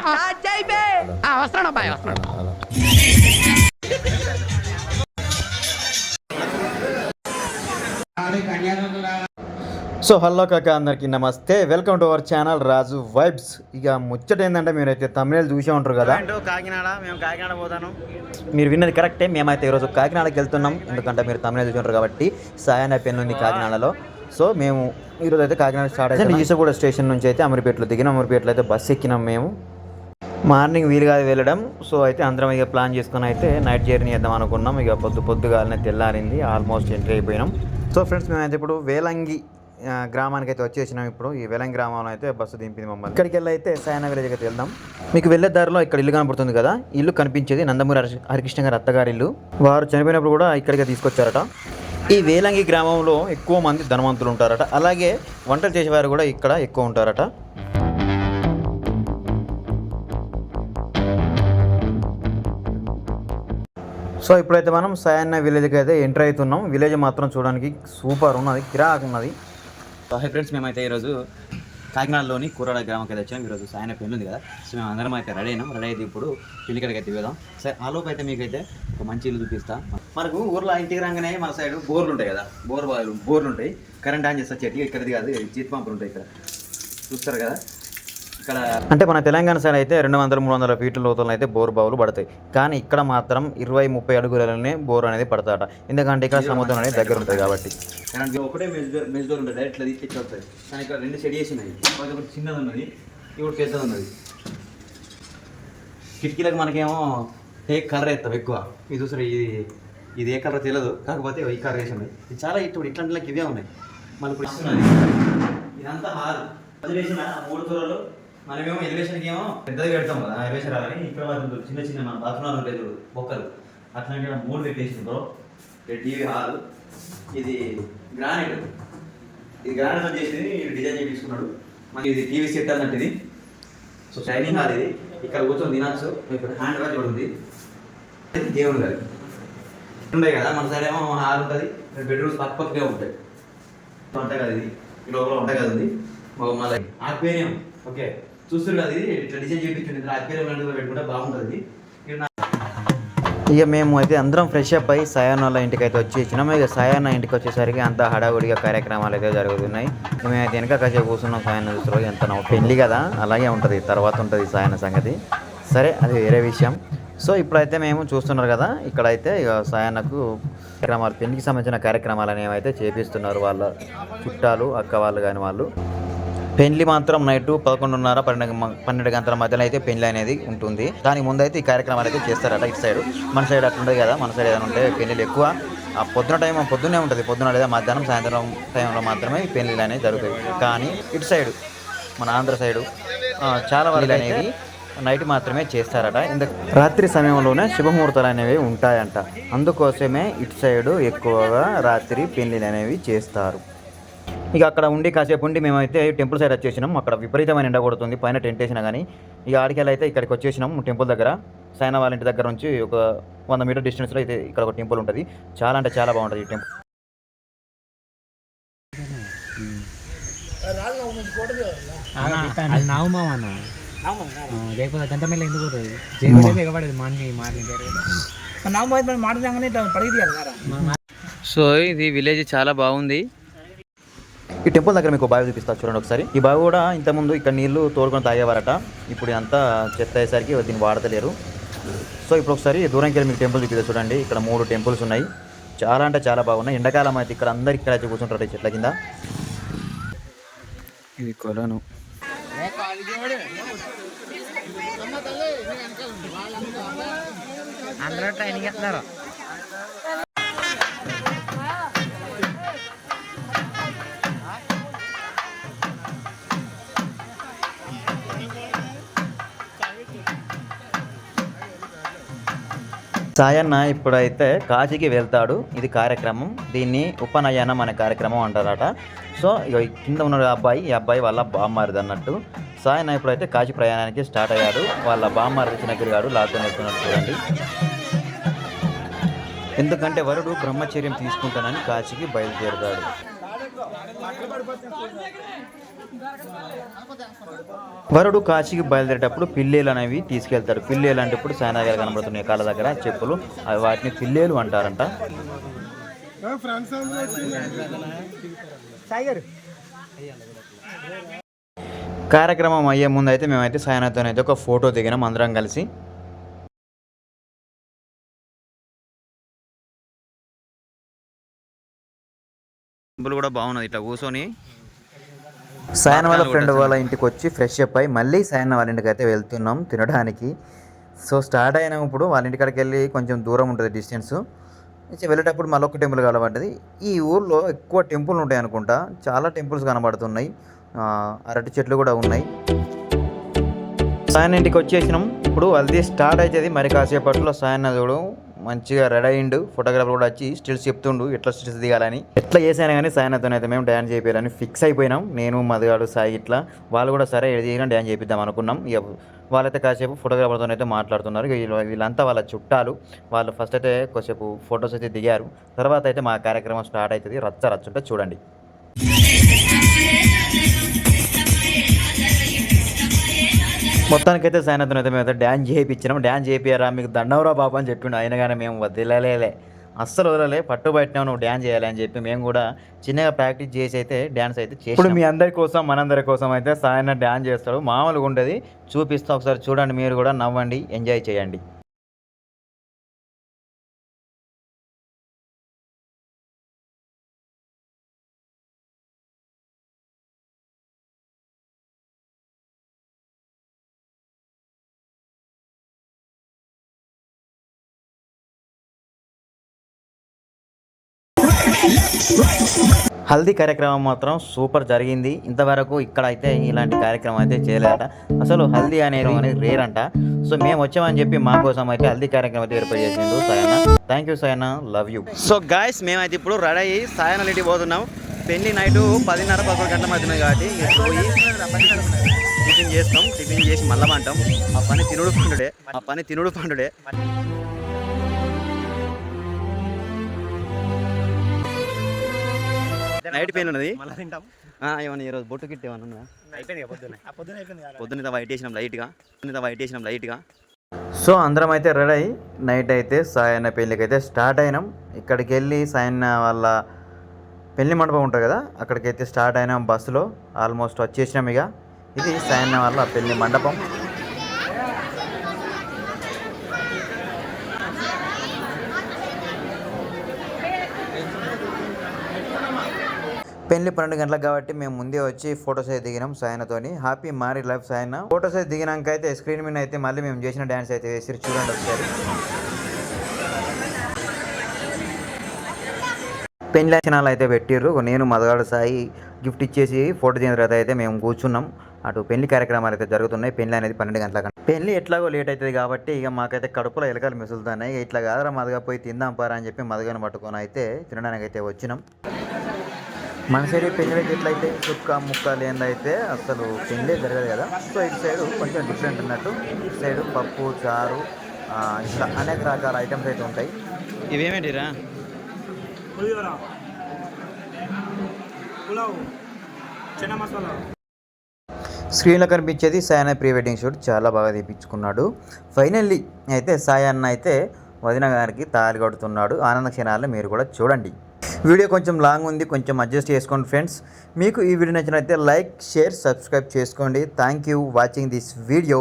వస్తాను అబ్బాయి వస్తాను. సో హలో కాక అందరికీ నమస్తే, welcome to our channel Raju vibes. ఇక ముచ్చట ఏంటంటే మీరైతే తమిళ చూసే ఉంటారు కదా. కాకినాడ, మేము కాకినాడ పోతాను. మీరు విన్నది కరెక్టే, మేమైతే ఈరోజు కాకినాడకి వెళ్తున్నాం. ఎందుకంటే మీరు తమిళ చూసి ఉంటారు కాబట్టి సాయన పెన్ ఉంది కాకినాడలో. సో మేము ఈరోజు అయితే కాకినాడ స్టార్ట్ అయితే ఈసగూడ స్టేషన్ నుంచి అయితే అమీర్పేటలో దిగిన అమీర్పేటలో అయితే బస్సు ఎక్కినాం. మేము మార్నింగ్ వీలు కాదు వెళ్ళడం. సో అయితే అందరం ఇక ప్లాన్ చేసుకుని అయితే నైట్ జర్నీ చేద్దాం అనుకున్నాం. ఇక పొద్దుగాలనే తెల్లారింది, ఆల్మోస్ట్ ఎంట్రీ అయిపోయినాం. సో ఫ్రెండ్స్ మేమైతే ఇప్పుడు వేలంగి గ్రామానికి అయితే వచ్చేసినాం. ఇప్పుడు ఈ వేలంగి గ్రామంలో అయితే బస్సు దింపింది మమ్మల్ని. ఇక్కడికి వెళ్ళి అయితే సాయన విలేజ్ అయితే వెళ్దాం. మీకు వెళ్ళే దారిలో ఇక్కడ ఇల్లు కనపడుతుంది కదా, ఇల్లు కనిపించేది నందమూరి హరికృష్ణ గారి అత్తగారి ఇల్లు. వారు చనిపోయినప్పుడు కూడా ఇక్కడికి తీసుకొచ్చారట. ఈ వేలంగి గ్రామంలో ఎక్కువ మంది ధనవంతులు ఉంటారట, అలాగే వంటలు చేసేవారు కూడా ఇక్కడ ఎక్కువ ఉంటారట. సో ఇప్పుడైతే మనం సాయన్న విలేజ్కి అయితే ఎంటర్ అవుతున్నాం. విలేజ్ మాత్రం చూడడానికి సూపర్ ఉన్నది, కిరాక్ ఉన్నది. హై ఫ్రెండ్స్, మేమైతే ఈరోజు కాకినాడలోని కూరాడ గ్రామంకి అయితే వచ్చాం. ఈరోజు సాయన పెళ్ళి ఉంది కదా, సో మేము అందరం అయితే రెడీ అయినాం. రెడీ అయితే ఇప్పుడు పెళ్ళికడికి అయితే వెళ్దాం. సరే ఆలోపు అయితే మీకైతే ఒక మంచి ఇల్లు చూపిస్తా. మనకు ఊర్లో ఇంటికి రాగానే మన సైడ్ బోర్లు ఉంటాయి కదా, బోర్లు ఉంటాయి. కరెంట్ ఆన్ చేస్తా చెట్టు ఇక్కడిది కాదు, జీత్ పంపులు ఉంటాయి ఇక్కడ, చూస్తారు కదా. ఇక్కడ అంటే మన తెలంగాణ సైడ్ అయితే 200-300 ఫీట్ల లోతులను అయితే బోర్ బావులు పడతాయి. కానీ ఇక్కడ మాత్రం 20-30 అడుగులనే బోర్ అనేది పడతాట. ఎందుకంటే ఇక్కడ సముద్రం అనేది దగ్గర ఉంటుంది కాబట్టి. ఒకటే మెజర్ ఉంటుంది, డైరెక్ట్ తీసుకొచ్చి వస్తుంది. కానీ ఇక్కడ 2 సెట్ చేసి ఉన్నాయి. ఒకటి చిన్నది ఉన్నది, ఇప్పుడు పెద్దది ఉన్నది. కిటికీలకు మనకేమో కలర్ వేస్తాం ఎక్కువ. ఇది చూసారు, ఇది ఏ కలర్ తెలియదు, కాకపోతే ఈ కలర్ వేసి ఉన్నాయి. ఇది చాలా ఇప్పుడు ఇట్లాంటి ఇవే ఉన్నాయి. మళ్ళీ ఇప్పుడు ఇస్తున్నది ఇదంతా హాల్ వేసిన 3 తూరలు. మనమేమో ఎలివేషన్కి ఏమో పెద్దగా పెడతాం కదా, ఎలివేషన్ రాలని ఇక్కడ వాళ్ళు చిన్న మన బాత్రూమ్లు ఉంటాయి బొక్కలు, అట్లాంటి 3 పెట్టేసింది బ్రో. టీవీ హాల్, ఇది గ్రానైట్, ఇది గ్రానైట్ చేసింది, డిజైన్ చేయించుకున్నాడు. మనకి ఇది టీవీ సెట్ అన్నట్టు ఇది. సో షైనింగ్ హాల్ ఇది, ఇక్కడ కూర్చొని తినచ్చు. ఇక్కడ హ్యాండ్ వాష్ కూడా ఉంది. దేవుడు గారు ఉంటాయి కదా, మన సైడ్ ఏమో హాల్ ఉంటుంది, బెడ్రూమ్స్ పక్కనే ఉంటాయి. ఉంటాయి కదా, ఇది ఈ లోపల ఉంటాయి కదా, ఉంది మళ్ళీ ఆక్వేరియం. ఓకే చూస్తారు కదా, ఇది ఇట్లా డిజైన్ చేయించుంది. ఆక్వేరియం లాంటివి పెట్టుకుంటే బాగుంటుంది. ఇక మేము అయితే అందరం ఫ్రెష్ అప్ అయ్యి సాయన్న ఇంటికి అయితే వచ్చేసినాము. ఇక సాయన్న ఇంటికి వచ్చేసరికి అంత హడావుడిగా కార్యక్రమాలు అయితే జరుగుతున్నాయి. మేమైతే వెనక కాసేపు కూర్చున్నాం. సాయన్న చూస్తారు ఎంత పెళ్ళి కదా, అలాగే ఉంటుంది, తర్వాత ఉంటుంది సాయన్న సంగతి. సరే అది వేరే విషయం. సో ఇప్పుడైతే మేము చూస్తున్నారు కదా, ఇక్కడైతే ఇక సాయన్నకు కార్యక్రమాలు, పెళ్లికి సంబంధించిన కార్యక్రమాలు అనేవి అయితే చేపిస్తున్నారు. వాళ్ళ చుట్టాలు, అక్క వాళ్ళు కానీ వాళ్ళు. పెళ్లి మాత్రం నైట్ 11:30-12 గంటల మధ్యలో అయితే పెళ్లి అనేది ఉంటుంది. దానికి ముందు అయితే ఈ కార్యక్రమాలు అయితే చేస్తారట. ఇటు సైడ్ మన సైడ్ అట్లుంటుంది కదా, మన సైడ్ ఏదైనా ఉంటే పెళ్ళిళ్ళు ఎక్కువ ఆ పొద్దున్నే ఉంటుంది. పొద్దున్న లేదా మధ్యాహ్నం సాయంత్రం టైంలో మాత్రమే ఈ పెళ్ళిళ్ళు అనేవి జరుగుతాయి. కానీ ఇటు సైడు మన ఆంధ్ర సైడు చాలా వరకు అనేవి నైట్ మాత్రమే చేస్తారట. రాత్రి సమయంలోనే శుభముహూర్తాలు అనేవి ఉంటాయంట. అందుకోసమే ఇటు సైడు ఎక్కువగా రాత్రి పెళ్ళిళ్ళు అనేవి చేస్తారు. ఇక అక్కడ ఉండి కాసేపు ఉండి మేమైతే టెంపుల్ సైడ్ వచ్చేసినాం. అక్కడ విపరీతమైన ఎండ కొడుతుంది, పైన టెంట్ వేసినా కానీ. ఇక ఆడికెళ్ళి అయితే ఇక్కడికి వచ్చేసినాం. టెంపుల్ దగ్గర సైనా వాళ్ళ ఇంటి దగ్గర నుంచి ఒక 100 మీటర్ డిస్టెన్స్లో అయితే ఇక్కడ ఒక టెంపుల్ ఉంటుంది. చాలా అంటే చాలా బాగుంటుంది ఈ టెంపుల్. సో ఇది విలేజ్ చాలా బాగుంది. ఈ టెంపుల్ దగ్గర మీకు బావి చూపిస్తా చూడండి ఒకసారి. ఈ బావి కూడా ఇంతకుముందు ఇక్కడ నీళ్లు తోడుకొని తాగేవారట. ఇప్పుడు అంతా చెత్త అయ్యేసరికి దీన్ని వాడతలేరు. సో ఇప్పుడు ఒకసారి దూరంకి వెళ్ళి మీకు టెంపుల్ చూపిస్తా చూడండి. ఇక్కడ 3 టెంపుల్స్ ఉన్నాయి. చాలా అంటే చాలా బాగున్నాయి. ఎండాకాలం అయితే ఇక్కడ అందరు ఇక్కడ అయితే కూర్చుంటారు చెట్ల కింద. ఇది కొలను. అందరూ ట్రైనింగ్ ఇస్తున్నారు. సాయన్న ఇప్పుడైతే కాశీకి వెళ్తాడు. ఇది కార్యక్రమం, దీన్ని ఉపనయనం అనే కార్యక్రమం అంటారట. సో ఇక కింద ఉన్న అబ్బాయి, ఈ అబ్బాయి వాళ్ళ బామ్మారిది అన్నట్టు. సాయన్న ఇప్పుడైతే కాశీ ప్రయాణానికి స్టార్ట్ అయ్యాడు. వాళ్ళ బామ్మారిది చిన్న పిల్లగాడు లాక్కొని వేసుకున్నట్టు చూడండి. ఎందుకంటే వరుడు బ్రహ్మచర్యం తీసుకుంటానని కాశీకి బయలుదేరుతాడు. వరుడు కాశీకి బయలుదేరేటప్పుడు పిల్లేలు అనేవి తీసుకెళ్తారు. పిల్లేలు అంటే ఇప్పుడు సాయనగర్ కనబడుతున్నాయి కాళ్ళ దగ్గర చెప్పులు, అవి వాటిని పిల్లేలు అంటారంట. కార్యక్రమం అయ్యే ముందు అయితే మేమైతే సాయనతో అయితే ఒక ఫోటో దిగినాం అందరం కలిసి. టెంపుల్ కూడా బాగున్నది. ఇట్లా కూర్చొని సాయన వాళ్ళ ఫ్రెండ్ వాళ్ళ ఇంటికి వచ్చి ఫ్రెష్ అప్ అయ్యి మళ్ళీ సాయన వాళ్ళ ఇంటికి అయితే వెళ్తున్నాం తినడానికి. సో స్టార్ట్ అయినప్పుడు వాళ్ళ ఇంటికాడికి వెళ్ళి కొంచెం దూరం ఉంటుంది డిస్టెన్స్. వెళ్ళేటప్పుడు మళ్ళీ ఒక టెంపుల్ కనబడ్డది. ఈ ఊర్లో ఎక్కువ టెంపుల్ ఉంటాయి అనుకుంటా, చాలా టెంపుల్స్ కనబడుతున్నాయి, అరటి చెట్లు కూడా ఉన్నాయి. సాయన ఇంటికి వచ్చేసినాం. ఇప్పుడు అది స్టార్ట్ అవుతుంది. మరి కాసేపట్లో సాయన చూడు మంచిగా రెడీ అయ్యిండు. ఫోటోగ్రాఫర్ కూడా వచ్చి స్టిల్స్ చెప్తుండు ఎట్లా స్టిల్స్ దిగాలని. ఎట్లా చేసాను కానీ సాయనతో అయితే మేము డ్యాన్స్ చేయాలని ఫిక్స్ అయిపోయినాం. నేను మధుగాడు సాయి ఇట్లా వాళ్ళు కూడా సరే ఏది చేసినా డ్యాన్స్ చేపిద్దాం అనుకున్నాం. ఇక వాళ్ళైతే కాసేపు ఫోటోగ్రాఫర్తో అయితే మాట్లాడుతున్నారు. వీళ్ళంతా వాళ్ళ చుట్టాలు. వాళ్ళు ఫస్ట్ అయితే కొద్దిసేపు ఫొటోస్ అయితే దిగారు. తర్వాత అయితే మా కార్యక్రమం స్టార్ట్ అవుతుంది. రచ్చుంటే చూడండి. మొత్తానికైతే సాయనతో అయితే మేము డ్యాన్స్ చేయించినాం. డ్యాన్స్ చేయించారా మీకు దండవరా బాబు అని చెప్పిండు. అయినా కానీ మేము వదిలేలే, అస్సలు వదలలే, పట్టుబట్టినావు నువ్వు డ్యాన్స్ చేయాలి అని చెప్పి మేము కూడా చిన్నగా ప్రాక్టీస్ చేసి అయితే డ్యాన్స్ అయితే చేసి ఇప్పుడు మీ అందరి కోసం మనందరి కోసం అయితే సాయన డ్యాన్స్ చేస్తాడు. మామూలుగా ఉండేది చూపిస్తాం, ఒకసారి చూడండి. మీరు కూడా నవ్వండి, ఎంజాయ్ చేయండి. హల్దీ కార్యక్రమం మాత్రం సూపర్ జరిగింది. ఇంతవరకు ఇక్కడ అయితే ఇలాంటి కార్యక్రమం అయితే చేయలేదట. అసలు హల్దీ అనేది రేర్ అంట. సో మేము వచ్చామని చెప్పి మా కోసం అయితే హల్దీ కార్యక్రమం అయితే ఏర్పాటు చేసిండు Sayana. Thank you Sayana, love you. So guys మేమైతే ఇప్పుడు రెడీ అయ్యి సాయన ఇంటికి పోతున్నాం. పెళ్లి నైట్ 10:30-11 గంటల మధ్యన కాబట్టి పోయి టిఫిన్ చేస్తాం. టిఫిన్ చేసి మళ్ళీ అంటాం. ఆ పని తినుడు పండుడే. నైట్ పెయిన్ ఉన్నది. ఏమన్నా ఈరోజు బొట్టు కిట్ ఏమన్నా పొద్దున్న వైట్ వేసినాం లైట్గా. సో అందరం అయితే రెడీ అయ్యి నైట్ అయితే సాయన్న పెళ్ళికి అయితే స్టార్ట్ అయినాం. ఇక్కడికి వెళ్ళి సాయన్న వాళ్ళ పెళ్లి మండపం ఉంటుంది కదా, అక్కడికైతే స్టార్ట్ అయినాం బస్సులో. ఆల్మోస్ట్ వచ్చేసినాం. ఇక ఇది సాయన్న వాళ్ళ పెళ్లి మండపం. పెళ్లి 12 గంటలకు కాబట్టి మేము ముందే వచ్చి ఫొటోస్ అయితే దిగినాం సాయనతోని. Happy marry life Sayana. Photos అయితే దిగినాక అయితే స్క్రీన్ మీద అయితే మళ్ళీ మేము చేసిన డ్యాన్స్ అయితే వేసి చూడండి ఒకసారి. పెళ్లి లక్షణాలు అయితే పెట్టిర్రు. నేను మధుగాడు సాయి గిఫ్ట్ ఇచ్చేసి ఫోటో దిగిన తర్వాత అయితే మేము కూర్చున్నాం. అటు పెళ్లి కార్యక్రమాలు అయితే జరుగుతున్నాయి. పెళ్లి అనేది 12 గంటల పెళ్లి ఎట్లాగో లేట్ అవుతుంది కాబట్టి ఇక మాకైతే కడుపులో ఎలకలు మిసులుతున్నాయి. ఇట్లా కాదరా మధుగా పోయి తిందాం పారా అని చెప్పి మధుగాని పట్టుకొని అయితే తినడానికి అయితే వచ్చినాం. మన సైడ్ పెళ్ళికి ఎట్లయితే చుక్క ముక్క లేదైతే అసలు పెళ్ళే జరగదు కదా. సో ఇటు సైడు కొంచెం డిఫరెంట్ ఉన్నట్టు. ఇటు సైడు పప్పు, చారు, ఇట్లా అనేక రకాల ఐటమ్స్ అయితే ఉంటాయి. ఇవేమేంటిరా? స్క్రీన్లో కనిపించేది సాయన్న ప్రీ వెడ్డింగ్ షూట్. చాలా బాగా తీపించుకున్నాడు. ఫైనల్లీ అయితే సాయన్న అయితే వదిన గారికి తాళి కడుతున్నాడు. ఆనంద క్షణాలు మీరు కూడా చూడండి. వీడియో కొంచెం లాంగ్ ఉంది, కొంచెం అడ్జస్ట్ చేసుకోండి ఫ్రెండ్స్. మీకు ఈ వీడియో నచ్చినట్లయితే లైక్, షేర్, సబ్స్క్రైబ్ చేసుకోండి. Thank you watching this video.